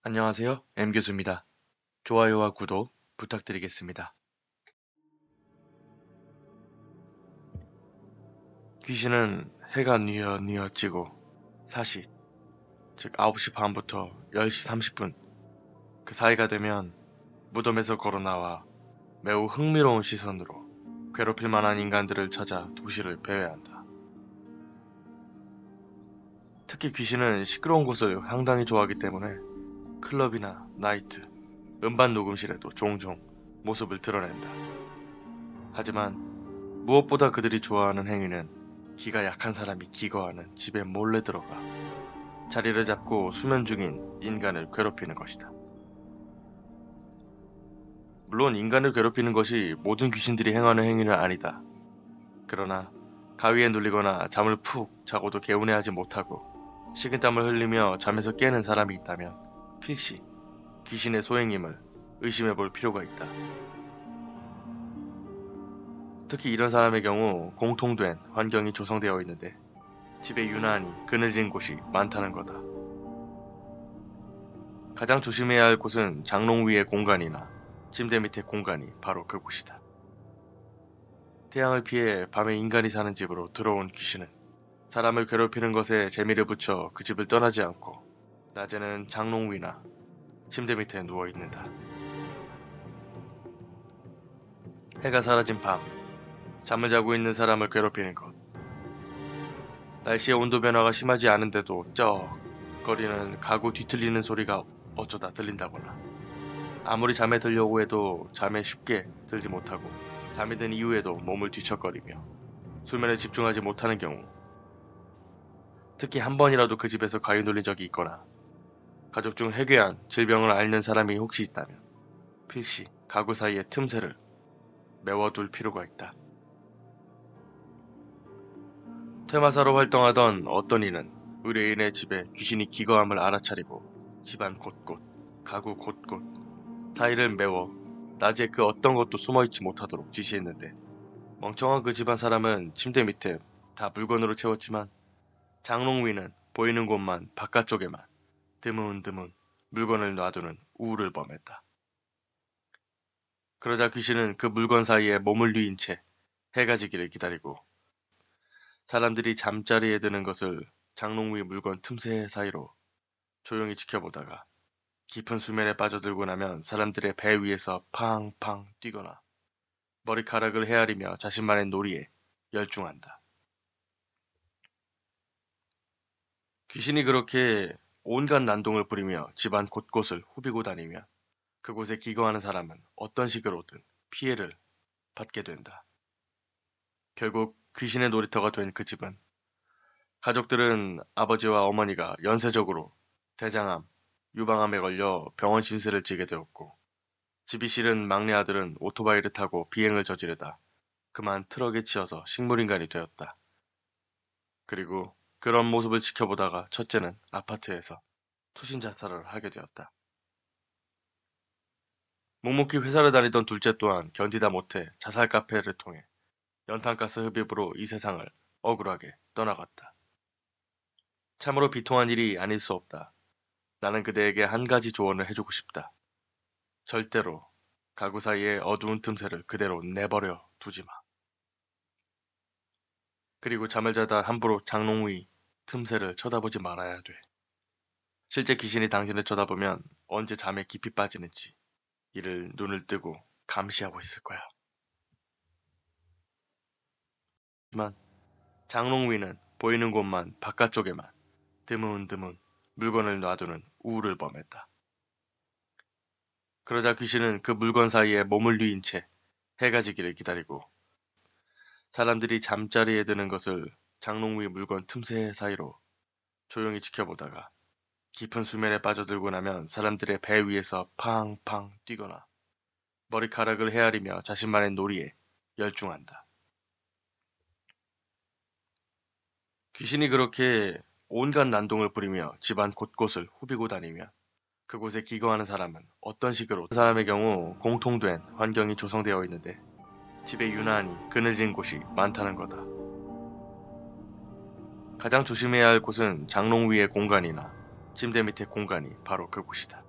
안녕하세요. M교수입니다. 좋아요와 구독 부탁드리겠습니다. 귀신은 해가 뉘엿뉘엿 지고 사시, 즉 9시 반부터 10시 30분 그 사이가 되면 무덤에서 걸어나와 매우 흥미로운 시선으로 괴롭힐 만한 인간들을 찾아 도시를 배회한다. 특히 귀신은 시끄러운 곳을 상당히 좋아하기 때문에 클럽이나 나이트, 음반 녹음실에도 종종 모습을 드러낸다. 하지만 무엇보다 그들이 좋아하는 행위는 기가 약한 사람이 기거하는 집에 몰래 들어가 자리를 잡고 수면 중인 인간을 괴롭히는 것이다. 물론 인간을 괴롭히는 것이 모든 귀신들이 행하는 행위는 아니다. 그러나 가위에 눌리거나 잠을 푹 자고도 개운해하지 못하고 식은땀을 흘리며 잠에서 깨는 사람이 있다면 필시 귀신의 소행임을 의심해 볼 필요가 있다. 특히 이런 사람의 경우 공통된 환경이 조성되어 있는데 집에 유난히 그늘진 곳이 많다는 거다. 가장 조심해야 할 곳은 장롱 위의 공간이나 침대 밑의 공간이 바로 그곳이다. 태양을 피해 밤에 인간이 사는 집으로 들어온 귀신은 사람을 괴롭히는 것에 재미를 붙여 그 집을 떠나지 않고 낮에는 장롱 위나 침대 밑에 누워 있는다. 해가 사라진 밤, 잠을 자고 있는 사람을 괴롭히는 것. 날씨의 온도 변화가 심하지 않은데도 쩍 거리는 가구 뒤틀리는 소리가 어쩌다 들린다거나 아무리 잠에 들려고 해도 잠에 쉽게 들지 못하고 잠이 든 이후에도 몸을 뒤척거리며 수면에 집중하지 못하는 경우, 특히 한 번이라도 그 집에서 가위 눌린 적이 있거나 가족 중 해괴한 질병을 앓는 사람이 혹시 있다면 필시 가구 사이의 틈새를 메워둘 필요가 있다. 퇴마사로 활동하던 어떤 이는 의뢰인의 집에 귀신이 기거함을 알아차리고 집안 곳곳, 가구 곳곳 사이를 메워 낮에 그 어떤 것도 숨어있지 못하도록 지시했는데 멍청한 그 집안 사람은 침대 밑에 다 물건으로 채웠지만 장롱 위는 보이는 곳만 바깥쪽에만 드문드문 물건을 놔두는 우울을 범했다. 그러자 귀신은 그 물건 사이에 몸을 뉘인 채 해가 지기를 기다리고 사람들이 잠자리에 드는 것을 장롱 위 물건 틈새 사이로 조용히 지켜보다가 깊은 수면에 빠져들고 나면 사람들의 배 위에서 팡팡 뛰거나 머리카락을 헤아리며 자신만의 놀이에 열중한다. 귀신이 그렇게 온갖 난동을 부리며 집안 곳곳을 후비고 다니면 그곳에 기거하는 사람은 어떤 식으로든 피해를 받게 된다. 결국 귀신의 놀이터가 된 그 집은 가족들은 아버지와 어머니가 연쇄적으로 대장암, 유방암에 걸려 병원 신세를 지게 되었고 집이 싫은 막내 아들은 오토바이를 타고 비행을 저지르다 그만 트럭에 치여서 식물인간이 되었다. 그리고 그런 모습을 지켜보다가 첫째는 아파트에서 투신 자살을 하게 되었다. 묵묵히 회사를 다니던 둘째 또한 견디다 못해 자살 카페를 통해 연탄가스 흡입으로 이 세상을 억울하게 떠나갔다. 참으로 비통한 일이 아닐 수 없다. 나는 그대에게 한 가지 조언을 해주고 싶다. 절대로 가구 사이의 어두운 틈새를 그대로 내버려 두지 마. 그리고 잠을 자다 함부로 장롱 위 틈새를 쳐다보지 말아야 돼. 실제 귀신이 당신을 쳐다보면 언제 잠에 깊이 빠지는지 이를 눈을 뜨고 감시하고 있을 거야. 하지만 장롱 위는 보이는 곳만 바깥쪽에만 드문드문 물건을 놔두는 우울을 범했다. 그러자 귀신은 그 물건 사이에 몸을 뉘인 채 해가 지기를 기다리고 사람들이 잠자리에 드는 것을 장롱 위 물건 틈새 사이로 조용히 지켜보다가 깊은 수면에 빠져들고 나면 사람들의 배 위에서 팡팡 뛰거나 머리카락을 헤아리며 자신만의 놀이에 열중한다. 귀신이 그렇게 온갖 난동을 부리며 집안 곳곳을 후비고 다니면 그곳에 기거하는 사람은 어떤 식으로 사람의 경우 공통된 환경이 조성되어 있는데 집에 유난히 그늘진 곳이 많다는 거다. 가장 조심해야 할 곳은 장롱 위의 공간이나 침대 밑의 공간이 바로 그곳이다.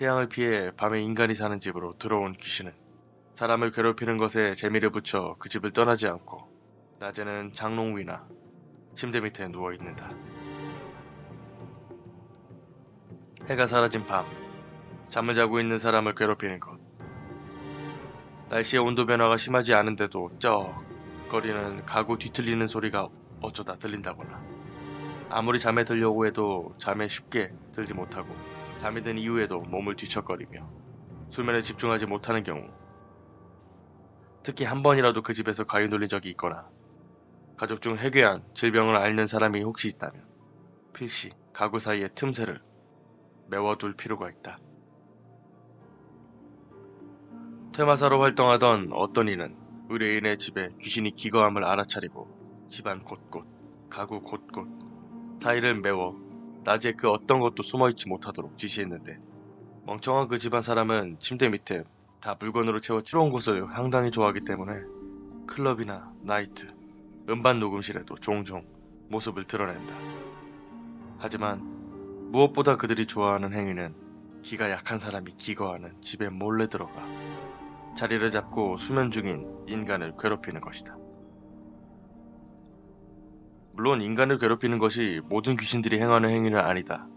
태양을 피해 밤에 인간이 사는 집으로 들어온 귀신은 사람을 괴롭히는 것에 재미를 붙여 그 집을 떠나지 않고 낮에는 장롱 위나 침대 밑에 누워 있는다. 해가 사라진 밤, 잠을 자고 있는 사람을 괴롭히는 것. 날씨의 온도 변화가 심하지 않은데도 쩍거리는 가구 뒤틀리는 소리가 어쩌다 들린다거나, 아무리 잠에 들려고 해도 잠에 쉽게 들지 못하고 잠이 든 이후에도 몸을 뒤척거리며 수면에 집중하지 못하는 경우, 특히 한 번이라도 그 집에서 가위 눌린 적이 있거나 가족 중 해괴한 질병을 앓는 사람이 혹시 있다면 필시 가구 사이의 틈새를 메워둘 필요가 있다. 퇴마사로 활동하던 어떤 이는 의뢰인의 집에 귀신이 기거함을 알아차리고 집안 곳곳, 가구 곳곳 사이를 메워 낮에 그 어떤 것도 숨어있지 못하도록 지시했는데, 멍청한 그 집안 사람은 침대 밑에 다 물건으로 채워 찌러온 곳을 상당히 좋아하기 때문에 클럽이나 나이트, 음반 녹음실에도 종종 모습을 드러낸다. 하지만 무엇보다 그들이 좋아하는 행위는 기가 약한 사람이 기거하는 집에 몰래 들어가 자리를 잡고 수면 중인 인간을 괴롭히는 것이다. 물론 인간을 괴롭히는 것이 모든 귀신들이 행하는 행위는 아니다.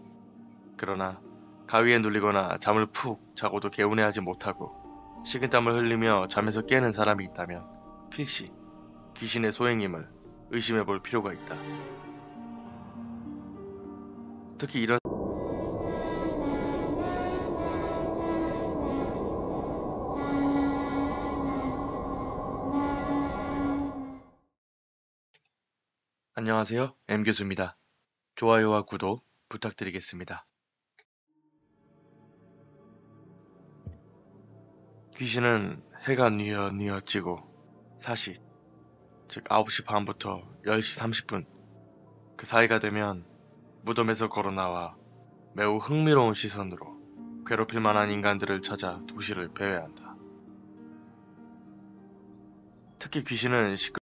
그러나 가위에 눌리거나 잠을 푹 자고도 개운해하지 못하고 식은땀을 흘리며 잠에서 깨는 사람이 있다면 필시 귀신의 소행임을 의심해 볼 필요가 있다. 특히 이런 안녕하세요, M교수입니다. 좋아요와 구독 부탁드리겠습니다. 귀신은 해가 뉘엿뉘엿 지고 사시, 즉 9시 반부터 10시 30분 그 사이가 되면 무덤에서 걸어나와 매우 흥미로운 시선으로 괴롭힐 만한 인간들을 찾아 도시를 배회한다. 특히 귀신은